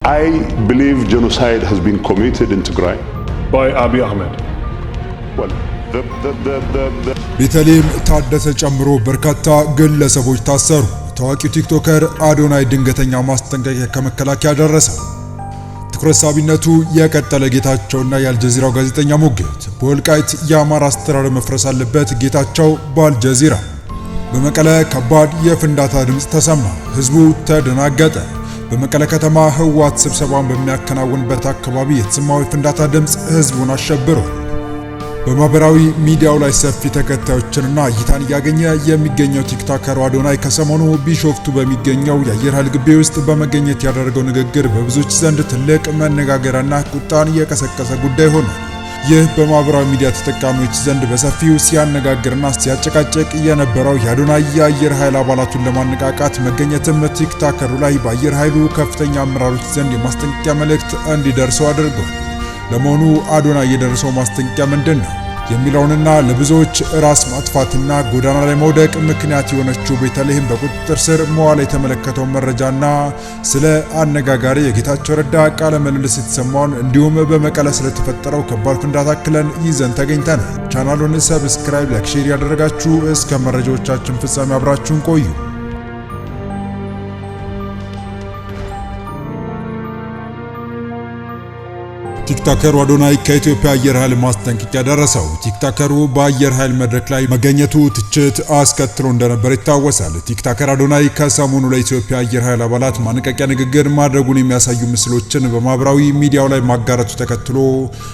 I believe genocide has been committed in Tigray by Abiy Ahmed. Well, ቤተልሔም ታደሰ ጨምሮ በርካታ ግለሰቦች ታሰሩ። ታዋቂው ቲክቶከር አዶናይ ድንገተኛ ማስጠንቀቂያ ከመከላከያ ደረሰ። ትኩረት ሳቢነቱ የቀጠለ ጌታቸውና የአልጀዚራው ጋዜጠኛ ሙግት። በወልቃይት የአማራ አስተዳደር መፍረስ አለበት ጌታቸው በአልጀዚራ። በመቀለ ከባድ የፍንዳታ ድምፅ ተሰማ። ህዝቡ ተደናገጠ። በመቀለ ከተማ ህወሓት ስብሰባን በሚያከናውንበት አካባቢ የተሰማው የፍንዳታ ድምፅ ህዝቡን አሸብሯል። በማህበራዊ ሚዲያው ላይ ሰፊ ተከታዮችንና እይታን እያገኘ የሚገኘው ቲክቶከሩ አዶናይ ከሰሞኑ ቢሾፍቱ በሚገኘው የአየር ኃይል ግቢ ውስጥ በመገኘት ያደረገው ንግግር በብዙዎች ዘንድ ትልቅ መነጋገሪያና ቁጣን የቀሰቀሰ ጉዳይ ሆኗል። ይህ በማህበራዊ ሚዲያ ተጠቃሚዎች ዘንድ በሰፊው ሲያነጋግርና ሲያጨቃጨቅ የነበረው የአዶናይ የአየር ኃይል አባላቱን ለማነቃቃት መገኘትም ቲክቶከሩ ላይ በአየር ኃይሉ ከፍተኛ አመራሮች ዘንድ የማስጠንቀቂያ መልእክት እንዲደርሰው አድርጓል። ለመሆኑ አዶናይ የደረሰው ማስጠንቀቂያ ምንድን ነው የሚለውንና ለብዙዎች ራስ ማጥፋትና ጎዳና ላይ መውደቅ ምክንያት የሆነችው ቤተልሔም በቁጥጥር ስር መዋል የተመለከተው መረጃና ስለ አነጋጋሪ የጌታቸው ረዳ ቃለ ምልልስ የተሰማውን እንዲሁም በመቀለ ስለተፈጠረው ከባድ ፍንዳታ አክለን ይዘን ተገኝተናል። ቻናሉን ሰብስክራይብ፣ ላይክ፣ ሼር ያደረጋችሁ እስከ መረጃዎቻችን ፍጻሜ አብራችሁን ቆዩ። ቲክቶከሩ አዶናይ ከኢትዮጵያ አየር ኃይል ማስጠንቀቂያ ደረሰው። ቲክቶከሩ በአየር ኃይል መድረክ ላይ መገኘቱ ትችት አስከትሎ እንደነበር ይታወሳል። ቲክቶከር አዶናይ ከሰሞኑ ለኢትዮጵያ አየር ኃይል አባላት ማነቃቂያ ንግግር ማድረጉን የሚያሳዩ ምስሎችን በማህበራዊ ሚዲያው ላይ ማጋራቱ ተከትሎ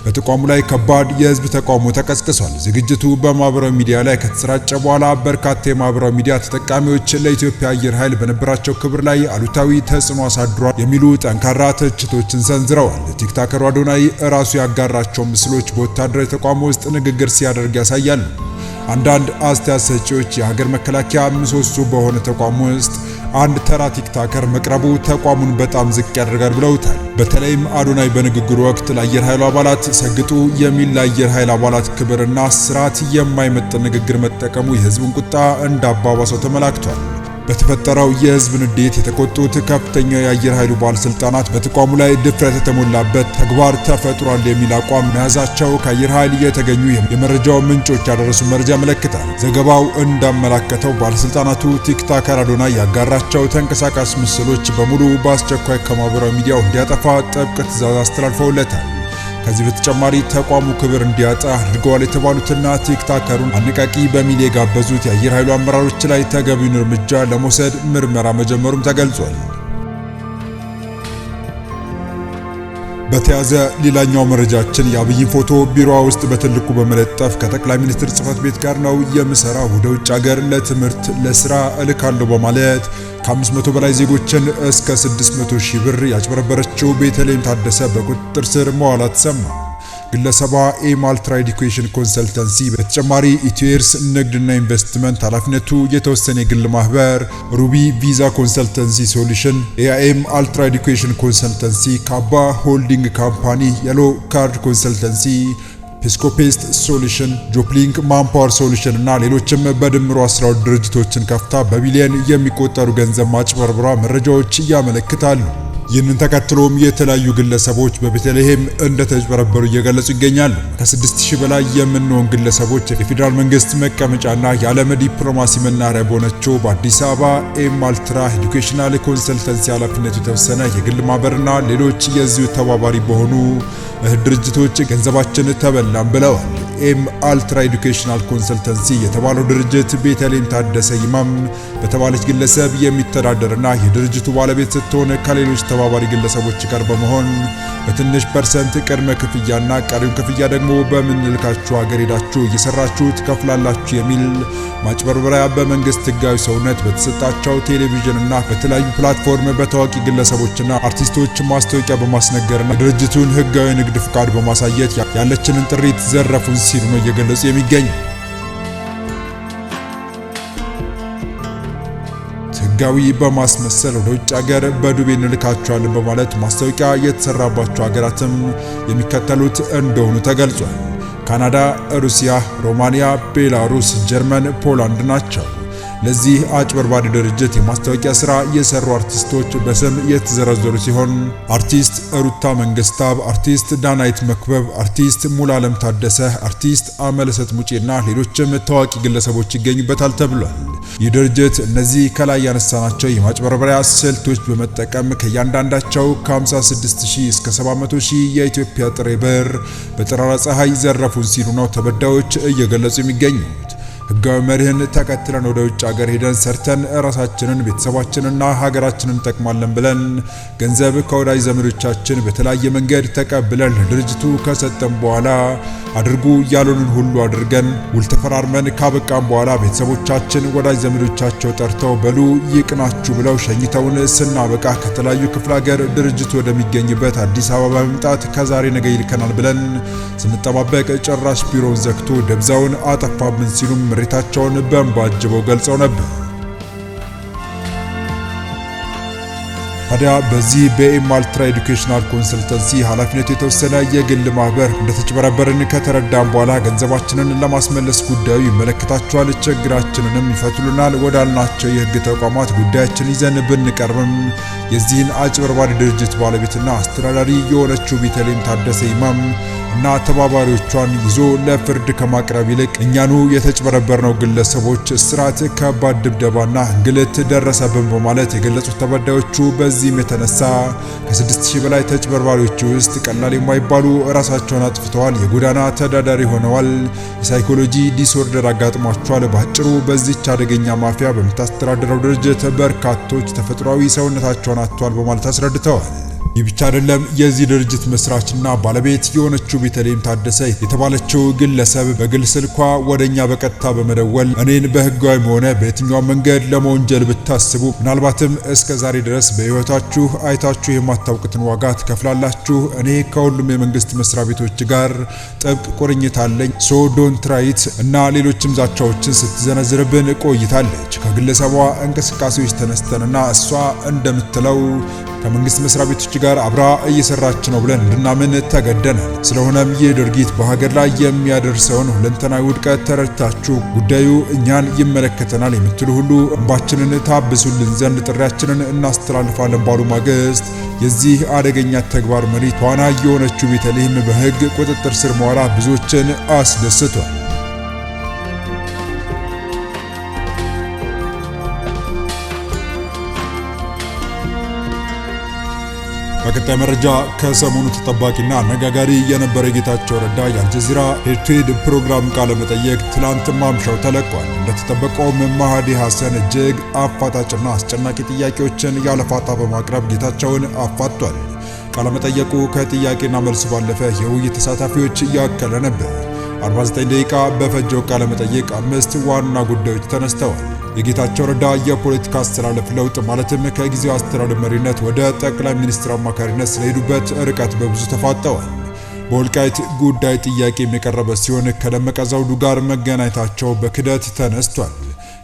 በተቋሙ ላይ ከባድ የህዝብ ተቃውሞ ተቀስቅሷል። ዝግጅቱ በማህበራዊ ሚዲያ ላይ ከተሰራጨ በኋላ በርካታ የማህበራዊ ሚዲያ ተጠቃሚዎች ለኢትዮጵያ አየር ኃይል በነበራቸው ክብር ላይ አሉታዊ ተጽዕኖ አሳድሯል የሚሉ ጠንካራ ትችቶችን ሰንዝረዋል። ቲክቶከሩ አዶናይ ራሱ ያጋራቸው ምስሎች በወታደራዊ ተቋም ውስጥ ንግግር ሲያደርግ ያሳያሉ። አንዳንድ አስተያየት ሰጪዎች የሀገር መከላከያ ምሰሶ በሆነ ተቋም ውስጥ አንድ ተራ ቲክቶከር መቅረቡ ተቋሙን በጣም ዝቅ ያደርጋል ብለውታል። በተለይም አዶናይ በንግግሩ ወቅት ለአየር ኃይሉ አባላት ሰግጡ የሚል ለአየር ኃይል አባላት ክብርና ስርዓት የማይመጥን ንግግር መጠቀሙ የህዝቡን ቁጣ እንዳባባሰው ተመላክቷል። በተፈጠረው የህዝብ ንዴት የተቆጡት ከፍተኛ የአየር ኃይሉ ባለስልጣናት በተቋሙ ላይ ድፍረት የተሞላበት ተግባር ተፈጥሯል የሚል አቋም መያዛቸው ከአየር ኃይል የተገኙ የመረጃው ምንጮች ያደረሱ መረጃ ያመለክታል። ዘገባው እንዳመላከተው ባለስልጣናቱ ቲክቶከር አዶናይ ያጋራቸው ተንቀሳቃሽ ምስሎች በሙሉ በአስቸኳይ ከማህበራዊ ሚዲያው እንዲያጠፋ ጥብቅ ትዕዛዝ አስተላልፈውለታል። ከዚህ በተጨማሪ ተቋሙ ክብር እንዲያጣ አድርገዋል የተባሉትና ቲክቶከሩን አነቃቂ በሚል የጋበዙት የአየር ኃይሉ አመራሮች ላይ ተገቢውን እርምጃ ለመውሰድ ምርመራ መጀመሩም ተገልጿል። በተያዘ ሌላኛው መረጃችን የአብይን ፎቶ ቢሮዋ ውስጥ በትልቁ በመለጠፍ ከጠቅላይ ሚኒስትር ጽህፈት ቤት ጋር ነው የምሰራው፣ ወደ ውጭ ሀገር ለትምህርት ለስራ እልካለሁ በማለት ከ500 በላይ ዜጎችን እስከ 600 ሺህ ብር ያጭበረበረችው ቤተልሔም ታደሰ በቁጥጥር ስር መዋሏ ተሰማ። ግለሰቧ ኤማልትራ ኤዱኬሽን ኮንሰልተንሲ በተጨማሪ ኢትዮኤርስ ንግድና ኢንቨስትመንት ኃላፊነቱ የተወሰነ የግል ማህበር፣ ሩቢ ቪዛ ኮንሰልተንሲ ሶሉሽን፣ ኤአይኤም አልትራ ኤዱኬሽን ኮንሰልተንሲ፣ ካባ ሆልዲንግ ካምፓኒ፣ የሎ ካርድ ኮንሰልተንሲ፣ ፔስኮፔስት ሶሉሽን፣ ጆፕሊንክ ማንፓወር ሶሉሽን እና ሌሎችም በድምሩ 12 ድርጅቶችን ከፍታ በቢሊየን የሚቆጠሩ ገንዘብ ማጭበርበሯ መረጃዎች ያመለክታሉ። ይህንን ተከትሎም የተለያዩ ግለሰቦች በቤተልሔም እንደተጭበረበሩ እየገለጹ ይገኛሉ። ከ6000 በላይ የምንሆን ግለሰቦች የፌዴራል መንግስት መቀመጫና የዓለም ዲፕሎማሲ መናኸሪያ በሆነችው በአዲስ አበባ ኤማልትራ ኤዱኬሽናል ኮንሰልተንሲ ኃላፊነቱ የተወሰነ የግል ማህበርና ሌሎች የዚሁ ተባባሪ በሆኑ ድርጅቶች ገንዘባችን ተበላም ብለዋል። ኤማልትራ ኤዱኬሽናል ኮንሰልተንሲ የተባለው ድርጅት ቤተልሔም ታደሰ ይማም በተባለች ግለሰብ የሚተዳደርና የድርጅቱ ባለቤት ስትሆን ከሌሎች ተባባሪ ግለሰቦች ጋር በመሆን በትንሽ ፐርሰንት ቅድመ ክፍያና ቀሪውን ክፍያ ደግሞ በምንልካችሁ ሀገር ሄዳችሁ እየሰራችሁ ትከፍላላችሁ የሚል ማጭበርበሪያ በመንግስት ህጋዊ ሰውነት በተሰጣቸው ቴሌቪዥንና በተለያዩ ፕላትፎርም በታዋቂ ግለሰቦችና አርቲስቶች ማስታወቂያ በማስነገርና ድርጅቱን ህጋዊ ንግድ ፍቃድ በማሳየት ያለችንን ጥሪት ዘረፉን ሲሉ ነው እየገለጹ የሚገኙ። ህጋዊ በማስመሰል ወደ ውጭ ሀገር በዱቤ እንልካቸዋለን በማለት ማስታወቂያ የተሰራባቸው ሀገራትም የሚከተሉት እንደሆኑ ተገልጿል። ካናዳ፣ ሩሲያ፣ ሮማኒያ፣ ቤላሩስ፣ ጀርመን፣ ፖላንድ ናቸው። ለዚህ አጭበርባሪ ድርጅት የማስታወቂያ ስራ የሰሩ አርቲስቶች በስም የተዘረዘሩ ሲሆን አርቲስት ሩታ መንግስታብ፣ አርቲስት ዳናይት መክበብ፣ አርቲስት ሙሉዓለም ታደሰ፣ አርቲስት አመለሰት ሙጬና ሌሎችም ታዋቂ ግለሰቦች ይገኙበታል ተብሏል። ይህ ድርጅት እነዚህ ከላይ ያነሳናቸው የማጭበርበሪያ ስልቶች በመጠቀም ከእያንዳንዳቸው ከ56000 እስከ 700000 የኢትዮጵያ ጥሬ ብር በጠራራ ፀሐይ ዘረፉን ሲሉ ነው ተበዳዮች እየገለጹ የሚገኙት። ህጋዊ መርህን ተከትለን ወደ ውጭ ሀገር ሄደን ሰርተን ራሳችንን ቤተሰባችንና ሀገራችንን እንጠቅማለን ብለን ገንዘብ ከወዳጅ ዘመዶቻችን በተለያየ መንገድ ተቀብለን ለድርጅቱ ከሰጠን በኋላ አድርጉ ያሉንን ሁሉ አድርገን ውል ተፈራርመን ካበቃን በኋላ ቤተሰቦቻችን ወዳጅ ዘመዶቻቸው ጠርተው በሉ ይቅናችሁ ብለው ሸኝተውን ስናበቃ ከተለያዩ ክፍለ ሀገር ድርጅቱ ወደሚገኝበት አዲስ አበባ በመምጣት ከዛሬ ነገ ይልከናል ብለን ስንጠባበቅ ጭራሽ ቢሮውን ዘግቶ ደብዛውን አጠፋብን ሲሉም ምሬታቸውን በእንባ አጅበው ገልጸው ነበር። ታዲያ በዚህ በኤማልትራ ኤዱኬሽናል ኮንሰልተንሲ ኃላፊነቱ የተወሰነ የግል ማህበር እንደተጭበረበርን ከተረዳን በኋላ ገንዘባችንን ለማስመለስ ጉዳዩ ይመለከታቸዋል፣ ችግራችንንም ይፈቱልናል ወዳልናቸው የህግ ተቋማት ጉዳያችን ይዘን ብንቀርብም የዚህን አጭበርባሪ ድርጅት ባለቤትና አስተዳዳሪ የሆነችው ቤተልሔም ታደሰ ኢማም እና ተባባሪዎቿን ይዞ ለፍርድ ከማቅረብ ይልቅ እኛኑ የተጭበረበርነው ግለሰቦች እስራት፣ ከባድ ድብደባና እንግልት ደረሰብን በማለት የገለጹት ተበዳዮቹ በዚህም የተነሳ ከ6000 በላይ ተጭበርባሪዎች ውስጥ ቀላል የማይባሉ ራሳቸውን አጥፍተዋል፣ የጎዳና ተዳዳሪ ሆነዋል፣ የሳይኮሎጂ ዲስኦርደር አጋጥሟቸዋል። በአጭሩ በዚህች አደገኛ ማፊያ በምታስተዳድረው ድርጅት በርካቶች ተፈጥሯዊ ሰውነታቸውን አጥተዋል በማለት አስረድተዋል። ይህ ብቻ አይደለም። የዚህ ድርጅት መስራችና ባለቤት የሆነችው ቤተልሔም ታደሰ የተባለችው ግለሰብ በግል ስልኳ ወደኛ በቀጥታ በመደወል እኔን በህጋዊም ሆነ በየትኛው መንገድ ለመወንጀል ብታስቡ ምናልባትም እስከ ዛሬ ድረስ በህይወታችሁ አይታችሁ የማታውቁትን ዋጋ ትከፍላላችሁ። እኔ ከሁሉም የመንግስት መስሪያ ቤቶች ጋር ጥብቅ ቁርኝት አለኝ፣ ሶ ዶንት ትራይት እና ሌሎችም ዛቻዎችን ስትዘነዝርብን ቆይታለች። ከግለሰቧ እንቅስቃሴዎች ተነስተንና እሷ እንደምትለው ከመንግስት መስሪያ ቤቶች ጋር አብራ እየሰራች ነው ብለን እንድናምን ተገደናል። ስለሆነም ይህ ድርጊት በሀገር ላይ የሚያደርሰውን ሁለንተናዊ ውድቀት ተረድታችሁ ጉዳዩ እኛን ይመለከተናል የምትሉ ሁሉ እንባችንን ታብሱልን ዘንድ ጥሪያችንን እናስተላልፋለን ባሉ ማግስት የዚህ አደገኛ ተግባር መሪ ተዋናይ የሆነችው ቤተልሔም በህግ ቁጥጥር ስር መዋላ ብዙዎችን አስደስቷል። በቀጣይ መረጃ ከሰሞኑ ተጠባቂና አነጋጋሪ የነበረ የጌታቸው ረዳ የአልጀዚራ ሄድ ፕሮግራም ቃለ መጠይቅ ትላንት ማምሻው ተለቋል። እንደተጠበቀውም መሃዲ ሐሰን እጅግ አፋጣጭና አስጨናቂ ጥያቄዎችን ያለፋታ በማቅረብ ጌታቸውን አፋጧል። ቃለ መጠይቁ ከጥያቄና መልስ ባለፈ የውይይት ተሳታፊዎች ያከለ ነበር። 49 ደቂቃ በፈጀው ቃለ መጠይቅ 5 ዋና ጉዳዮች ተነስተዋል። የጌታቸው ረዳ የፖለቲካ አስተላለፍ ለውጥ ማለትም ከጊዜው አስተዳደር መሪነት ወደ ጠቅላይ ሚኒስትር አማካሪነት ስለሄዱበት ርቀት በብዙ ተፋጠዋል። በወልቃይት ጉዳይ ጥያቄ የቀረበ ሲሆን ከደመቀ ዘውዱ ጋር መገናኘታቸው በክደት ተነስቷል።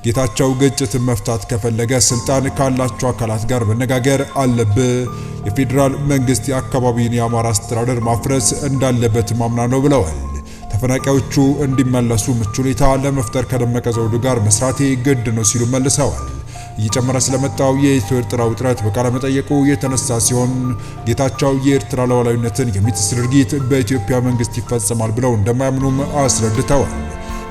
ጌታቸው ግጭትን መፍታት ከፈለገ ስልጣን ካላቸው አካላት ጋር መነጋገር አለበት፣ የፌዴራል መንግስት የአካባቢውን የአማራ አስተዳደር ማፍረስ እንዳለበት ማምና ነው ብለዋል። ተፈናቃዮቹ እንዲመለሱ ምቹ ሁኔታ ለመፍጠር ከደመቀ ዘውዱ ጋር መስራቴ ግድ ነው ሲሉ መልሰዋል። እየጨመረ ስለመጣው የኢትዮ ኤርትራ ውጥረት በቃለ መጠይቁ የተነሳ ሲሆን ጌታቸው የኤርትራ ሉዓላዊነትን የሚጥስ ድርጊት በኢትዮጵያ መንግስት ይፈጸማል ብለው እንደማያምኑም አስረድተዋል።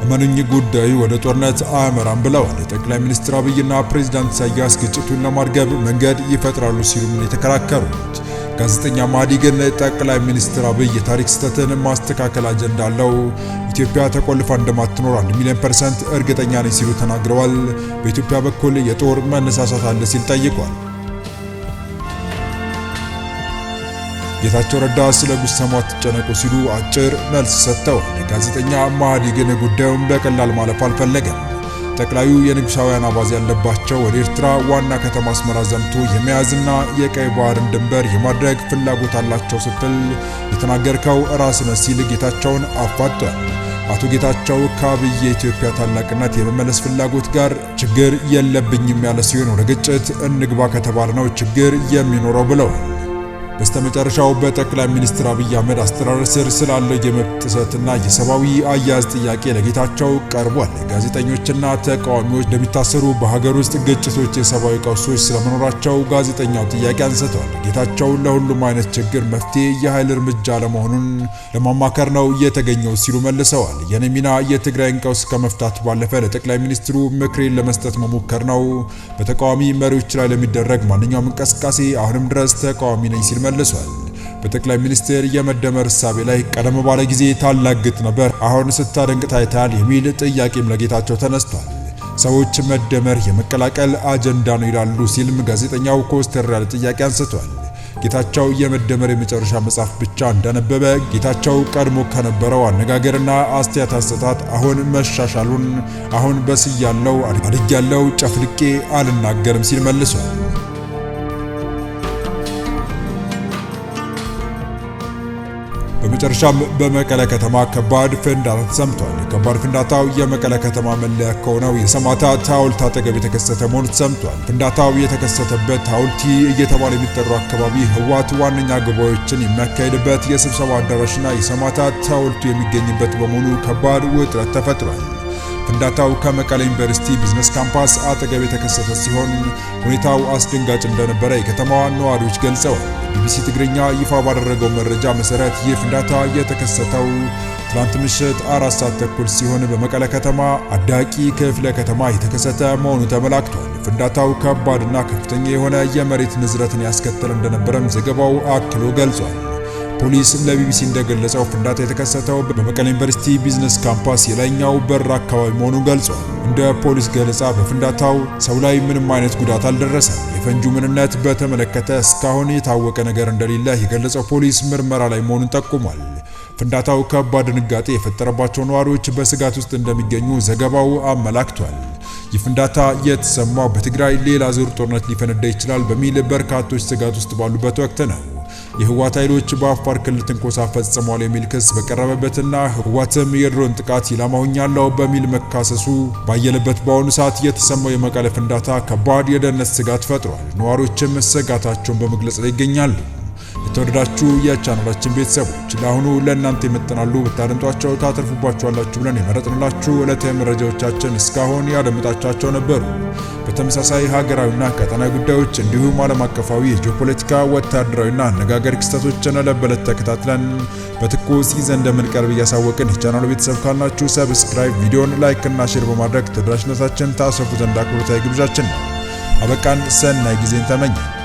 እመኑኝ ጉዳዩ ወደ ጦርነት አያመራም ብለዋል። ጠቅላይ ሚኒስትር አብይና ፕሬዝዳንት ኢሳያስ ግጭቱን ለማርገብ መንገድ ይፈጥራሉ ሲሉም የተከራከሩት ጋዜጠኛ መሃዲ ግን ጠቅላይ ሚኒስትር አብይ የታሪክ ስህተትን ማስተካከል አጀንዳ አለው፣ ኢትዮጵያ ተቆልፋ እንደማትኖር 1,000,000% እርግጠኛ ነኝ ሲሉ ተናግረዋል። በኢትዮጵያ በኩል የጦር መነሳሳት አለ ሲል ጠይቋል። ጌታቸው ረዳ ስለ ጉሰማው አትጨነቁ ሲሉ አጭር መልስ ሰጥተዋል። ጋዜጠኛ መሃዲ ግን ጉዳዩን በቀላል ማለፍ አልፈለገም። ጠቅላዩ የንጉሳውያን አባዝ ያለባቸው ወደ ኤርትራ ዋና ከተማ አስመራ ዘምቶ የመያዝና የቀይ ባህርን ድንበር የማድረግ ፍላጎት አላቸው ስትል የተናገርከው ራስህ ሲል ጌታቸውን አፋጧል። አቶ ጌታቸው ከአብይ የኢትዮጵያ ታላቅነት የመመለስ ፍላጎት ጋር ችግር የለብኝም ያለ ሲሆን ወደ ግጭት እንግባ ከተባለ ነው ችግር የሚኖረው ብለዋል። በስተመጨረሻው በጠቅላይ ሚኒስትር አብይ አህመድ አስተዳደር ስር ስላለው የመብት ጥሰትና የሰብአዊ አያያዝ ጥያቄ ለጌታቸው ቀርቧል። ጋዜጠኞችና ተቃዋሚዎች እንደሚታሰሩ፣ በሀገር ውስጥ ግጭቶች፣ የሰብአዊ ቀውሶች ስለመኖራቸው ጋዜጠኛው ጥያቄ አንስተዋል። ጌታቸው ለሁሉም አይነት ችግር መፍትሄ የኃይል እርምጃ ለመሆኑን ለማማከር ነው የተገኘው ሲሉ መልሰዋል። የኔ ሚና የትግራይን ቀውስ ከመፍታት ባለፈ ለጠቅላይ ሚኒስትሩ ምክሬን ለመስጠት መሞከር ነው። በተቃዋሚ መሪዎች ላይ ለሚደረግ ማንኛውም እንቅስቃሴ አሁንም ድረስ ተቃዋሚ ነኝ ሲል መልሷል። በጠቅላይ ሚኒስትር የመደመር እሳቤ ላይ ቀደም ባለ ጊዜ ታላግጥ ነበር፣ አሁን ስታደንቅ ታይታል የሚል ጥያቄም ለጌታቸው ተነስቷል። ሰዎች መደመር የመቀላቀል አጀንዳ ነው ይላሉ ሲልም ጋዜጠኛው ኮስተር ያለ ጥያቄ አንስቷል። ጌታቸው የመደመር የመጨረሻ መጽሐፍ ብቻ እንዳነበበ፣ ጌታቸው ቀድሞ ከነበረው አነጋገርና አስተያየት አሰጣጥ አሁን መሻሻሉን፣ አሁን በስያለው አድጌያለው ጨፍልቄ አልናገርም ሲል መልሷል። በመጨረሻም በመቀለ ከተማ ከባድ ፍንዳታ ተሰምቷል። ከባድ ፍንዳታው የመቀለ ከተማ መለያ ከሆነው የሰማዕታት ሐውልት አጠገብ የተከሰተ መሆኑ ተሰምቷል። ፍንዳታው የተከሰተበት ሐውልቲ እየተባለ የሚጠራው አካባቢ ህወሓት ዋነኛ ጉባኤዎችን የሚያካሂድበት የስብሰባ አዳራሽና የሰማዕታት ሐውልቱ የሚገኝበት በመሆኑ ከባድ ውጥረት ተፈጥሯል። ፍንዳታው ከመቀለ ዩኒቨርሲቲ ቢዝነስ ካምፓስ አጠገብ የተከሰተ ሲሆን ሁኔታው አስደንጋጭ እንደነበረ የከተማዋ ነዋሪዎች ገልጸዋል። ቢቢሲ ትግርኛ ይፋ ባደረገው መረጃ መሰረት ይህ ፍንዳታ የተከሰተው ትናንት ምሽት 4 ሰዓት ተኩል ሲሆን በመቀለ ከተማ አዳቂ ክፍለ ከተማ የተከሰተ መሆኑ ተመላክቷል። ፍንዳታው ከባድና ከፍተኛ የሆነ የመሬት ንዝረትን ያስከተለ እንደነበረም ዘገባው አክሎ ገልጿል። ፖሊስ ለቢቢሲ እንደገለጸው ፍንዳታ የተከሰተው በመቀለ ዩኒቨርሲቲ ቢዝነስ ካምፓስ የላይኛው በር አካባቢ መሆኑን ገልጿል። እንደ ፖሊስ ገለጻ በፍንዳታው ሰው ላይ ምንም አይነት ጉዳት አልደረሰም። የፈንጂው ምንነት በተመለከተ እስካሁን የታወቀ ነገር እንደሌለ የገለጸው ፖሊስ ምርመራ ላይ መሆኑን ጠቁሟል። ፍንዳታው ከባድ ድንጋጤ የፈጠረባቸው ነዋሪዎች በስጋት ውስጥ እንደሚገኙ ዘገባው አመላክቷል። ይህ ፍንዳታ የተሰማው በትግራይ ሌላ ዙር ጦርነት ሊፈነዳ ይችላል በሚል በርካቶች ስጋት ውስጥ ባሉበት ወቅት ነው። የህወሓት ኃይሎች በአፋር ክልል ትንኮሳ ፈጽመዋል የሚል ክስ በቀረበበትና ህወሓትም የድሮን ጥቃት ኢላማ ሆኛለሁ በሚል መካሰሱ ባየለበት በአሁኑ ሰዓት የተሰማው የመቀለ ፍንዳታ ከባድ የደህንነት ስጋት ፈጥሯል። ነዋሪዎችም ስጋታቸውን በመግለጽ ላይ ይገኛሉ። የተወደዳችሁ የቻናላችን ቤተሰቦች ለአሁኑ ለእናንተ ይመጥናሉ ብታደምጧቸው ታተርፉባችኋላችሁ ብለን የመረጥንላችሁ ዕለታዊ መረጃዎቻችን እስካሁን ያደመጣችኋቸው ነበሩ። በተመሳሳይ ሀገራዊና ቀጠናዊ ጉዳዮች እንዲሁም ዓለም አቀፋዊ የጂኦፖለቲካ ወታደራዊና አነጋጋሪ ክስተቶችን ለበለት ተከታትለን በትኩስ ይዘን እንደምንቀርብ እያሳወቅን የቻናሉ ቤተሰብ ካልናችሁ ሰብስክራይብ፣ ቪዲዮን ላይክ እና ሼር በማድረግ ተደራሽነታችን ታሰፉ ዘንድ አክብሮታዊ ግብዣችን ነው። አበቃን። ሰናይ ጊዜን ተመኘን።